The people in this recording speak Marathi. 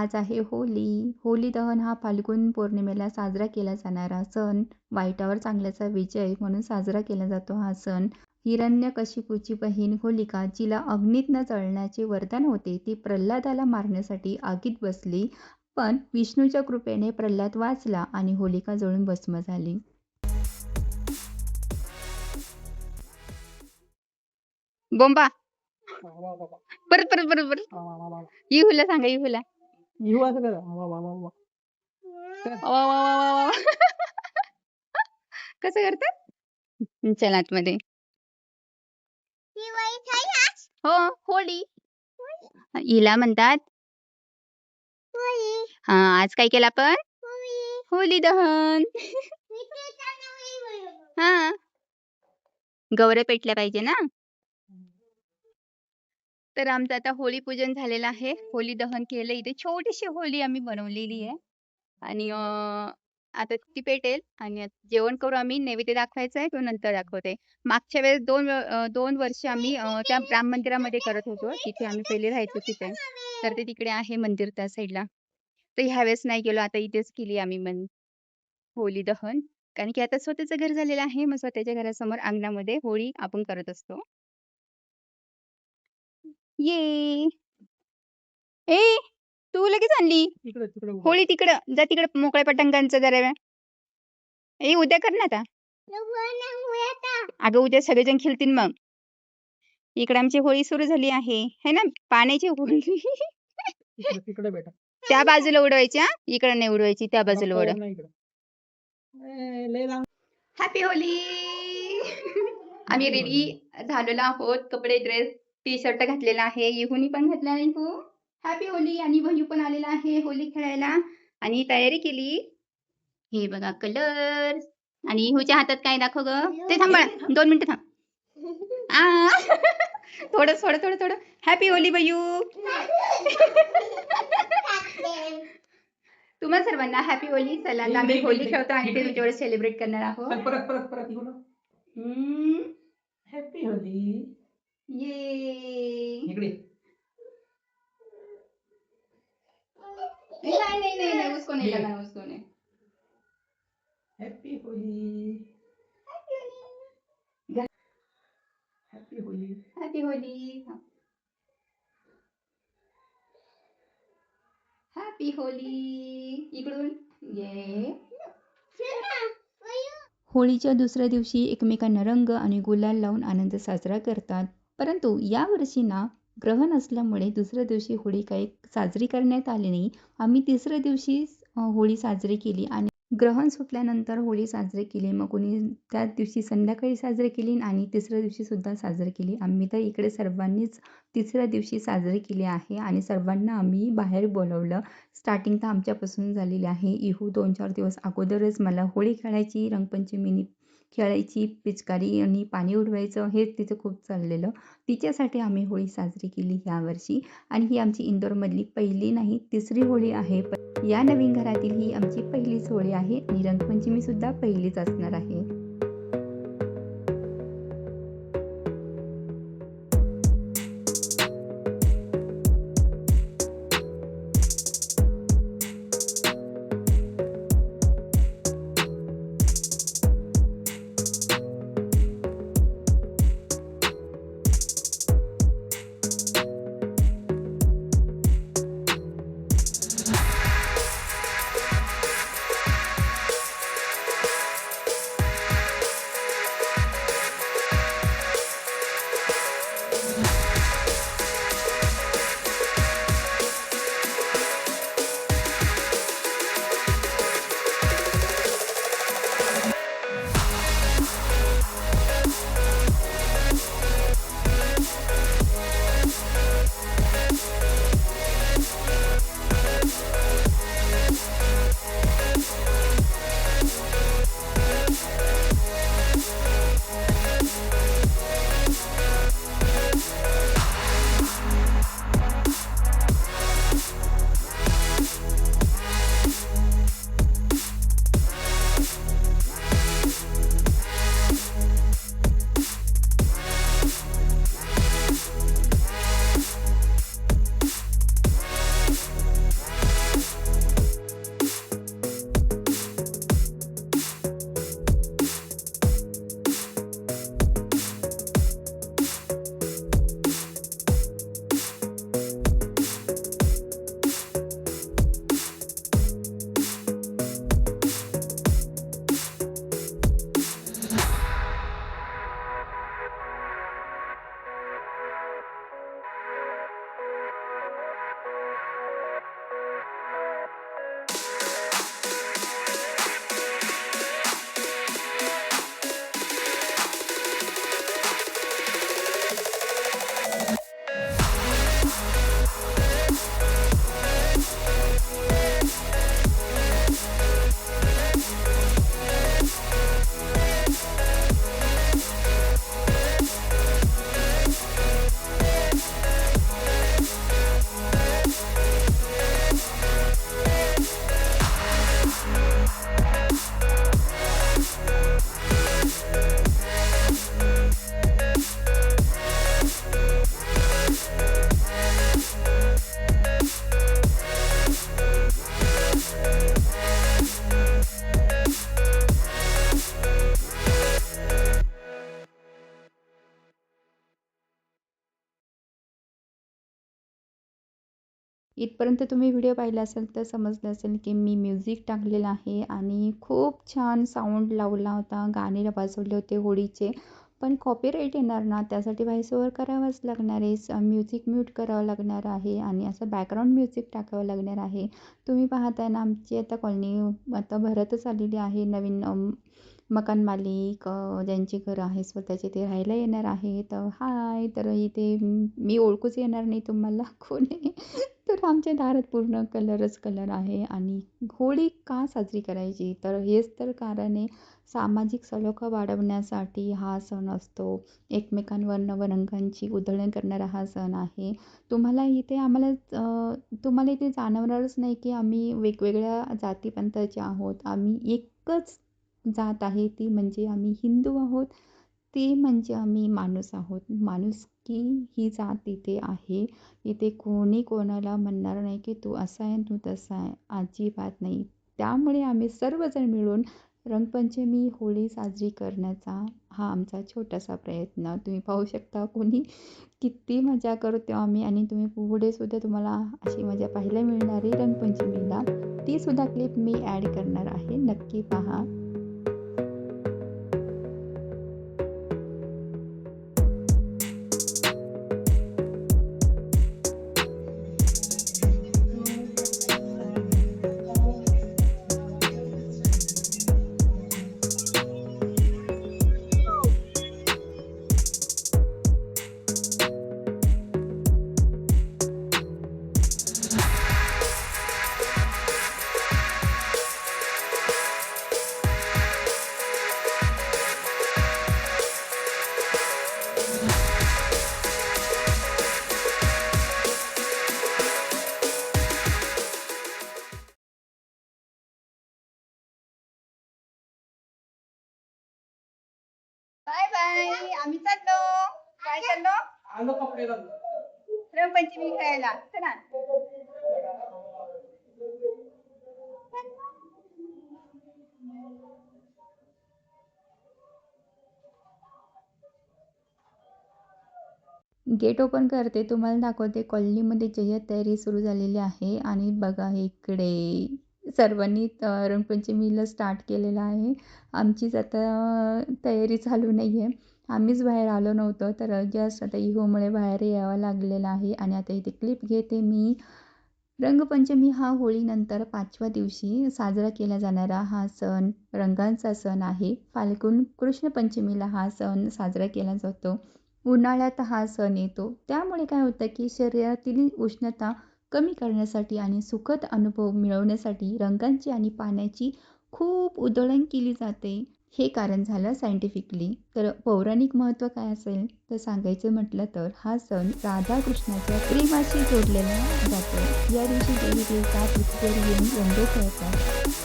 आज आहे होली. होली दहन हा फाल्गुन पौर्णिमेला साजरा केला जाणारा सण. वाईटावर चांगल्याचा विजय म्हणून साजरा केला जातो हा सण. हिरण्यकशिपूची बहीण होलिका, जिला अग्नीत न जळण्याचे वरदान होते, ती प्रल्हादाला मारण्यासाठी आगीत बसली. पण विष्णूच्या कृपेने प्रल्हाद वाचला आणि होलिका जळून भस्म झाली. बोंबा परत परत परत परत इहूला सांगा, इहूला. इहू असं करा. वा वा वा वा. वा वा वा वा वा. कसं करतात? चला आतमध्ये. हो, होळी. हिला म्हणतात. हा, आज काय केलं आपण? होली दहन. हा, गौऱ्या पेटल्या पाहिजे ना. तर आमचं आता होळी पूजन झालेलं आहे. होली दहन केलं. इथे छोटीशी होळी आम्ही बनवलेली आहे आणि आता ती पेटेल आणि जेवण करू आम्ही. नैवेद्य दाखवायचा आहे, तो नंतर दाखवते. मागच्या वेळेस 2 वर्ष आम्ही त्या राम मंदिरामध्ये करत होतो. तिथे आम्ही पहिले राहायचो तिथे. तर ते तिकडे आहे मंदिर त्या साईडला. तर ह्यावेळेस नाही गेलो, आता इथेच केली आम्ही होली दहन. कारण की आता स्वतःचं घर झालेलं आहे, मग स्वतःच्या घरासमोर अंगणामध्ये होळी आपण करत असतो. ये ए, तू लगेच आणली तिकडे तिकडे उभा. होळी? तिकडं जा, तिकडं मोकळ्या पतंगांचं जरा वेळ. ए, उद्या कर ना आता. अगं उद्या सगळेजण खेळतील मग. इकडे आमची होळी सुरू झाली आहे, है ना, पाण्याची होळी. तिकडे तिकडे बेटा. त्या बाजूला उडवायची, हा, इकडे नाही उडवायची, त्या बाजूला उडव. नाही इकडे. लय लांब. Happy Holy. आम्ही रेडी झालेलो आहोत. कपडे, ड्रेस, टी शर्ट घातलेला आहे. इहूनी पण घातला नाही हो. Happy Holy. आणि भयू पण आलेला आहे होली खेळायला आणि तयारी केली. हे बघा कलर. आणि इहूच्या हातात काय दाखव ग? ते थांब बाळा, 2 मिनिटं थांब. थोडं थोडं थोडं थोडं. हॅपी होली भयू. तुम्हा सर्वांना हॅपी होली. चला आता आम्ही होली खेळतो आणि ते तुमच्यावर सेलिब्रेट करणार आहोत. परत परत परत इकडून. Happy Holy. ये. इकडे. नहीं, उसको नहीं लगाना, उसको नहीं. Happy Holy. Happy Holy. Happy Holy. Happy Holy. इकडून ये. होळीच्या दुसऱ्या दिवशी एकमेकांना रंग आणि गुलाल लावून आनंद साजरा करतात. परंतु या वर्षी ना ग्रहण असल्यामुळे दुसऱ्या दिवशी होळी काही साजरी करण्यात आली नाही. आम्ही तिसऱ्या दिवशी होळी साजरी केली आणि ग्रहण सुटल्यानंतर होळी साजरी केली. मग कोणी त्या दिवशी संध्याकाळी साजरी केली आणि तिसऱ्या दिवशी सुद्धा साजरी केली. आम्ही तर इकडे सर्वांनीच तिसऱ्या दिवशी साजरी केली आहे आणि सर्वांना आम्ही बाहेर बोलवलं. स्टार्टिंग तर आमच्यापासून झालेली आहे. इहू 2-4 दिवस अगोदरच मला होळी खेळायची, रंगपंचमीनी खेळायची, पिचकारी आणि पाणी उडवायचं हेच तिचं खूप चाललेलं. तिच्यासाठी आम्ही होळी साजरी केली यावर्षी आणि ही आमची इंदोरमधली पहिली नाही, तिसरी होळी आहे. पण या नवीन घरातील ही आमची पहिलीच होळी आहे आणि रंगपंचमीसुद्धा पहिलीच असणार आहे. इथपर्यंत तुम्ही व्हिडिओ पाहिला असेल तर समजलं असेल की मी म्युझिक टाकलेलं आहे आणि खूप छान साऊंड लावला होता, गाणे वाजवले होते होळीचे. पण कॉपीराईट येणार ना, त्यासाठी व्हॉईस ओव्हर करावंच लागणार आहे. म्युझिक म्यूट करावं लागणार आहे आणि असं बॅकग्राऊंड म्युझिक टाकावं लागणार आहे. तुम्ही पाहताय ना, आमची आता कॉलनी आता भरतच आलेली आहे. नवीन मकान मालिक ज्यांची घरं आहे स्वतःचे ते राहायला येणार आहे. तर हाय, तर इथे मी ओळखूच येणार नाही तुम्हाला कोण आहे. तर आमच्या दारात पूर्ण कलरच कलर आहे. आणि होळी का साजरी करायची, तर हेच तर कारण आहे. सामाजिक सलोखा वाढवण्यासाठी हा सण असतो. एकमेकांवर नवरंगांची उधळण करणारा हा सण आहे. तुम्हाला इथे जाणवणारच नाही की आम्ही वेगवेगळ्या जातीपंथाचे आहोत. आम्ही एकच जात आहे, ती म्हणजे आम्ही हिंदू आहोत. ते म्हणजे आम्ही माणूस आहोत. माणुसकी ही जात इथे आहे. इथे कोणी कोणाला म्हणणार नाही की तू असा आहे, तू तसा आहे. अजिबात नाही. त्यामुळे आम्ही सर्वजण मिळून रंगपंचमी, होळी साजरी करण्याचा हा आमचा छोटासा प्रयत्न. तुम्ही पाहू शकता कोणी किती मजा करतो आम्ही. आणि पुढे सुद्धा तुम्हाला अशी मजा पाहायला मिळणार आहे रंगपंचमीला. ती सुद्धा क्लिप मी ॲड करणार आहे. नक्की पहा. Bye bye. आम्ही चाललो. काय चाललो? आलो कपडे घालून. रंगपंचमी खेळायला. चला. गेट ओपन करते, तुम्हाला दाखवते. कॉलनीमध्ये जय्यत तयारी सुरू झालेली आहे. आणि बघा इकडे सर्वांनी रंगपंचमीला स्टार्ट केलेलं आहे. आमचीच आता तयारी चालू नाही आहे. आम्हीच बाहेर आलो नव्हतो, तर जस्ट आता इहोमुळे बाहेर यावं लागलेलं आहे. आणि आता इथे क्लिप घेते मी. रंगपंचमी हा होळीनंतर 5व्या दिवशी साजरा केला जाणारा हा सण, रंगांचा सण आहे. फाल्गुन कृष्ण पंचमीला हा सण साजरा केला जातो. उन्हाळ्यात हा सण येतो. त्यामुळे काय होतं की शरीरातील उष्णता कमी करण्यासाठी आणि सुखद अनुभव मिळवण्यासाठी रंगांची आणि पाण्याची खूप उधळण केली जाते. हे कारण झालं सायंटिफिकली. तर पौराणिक महत्त्व काय असेल तर सांगायचं म्हटलं तर हा सण राधाकृष्णाच्या प्रेमाशी जोडलेला जातो. या दिवशी देवी देवता पृथ्वीवर येऊन रंग खेळतात.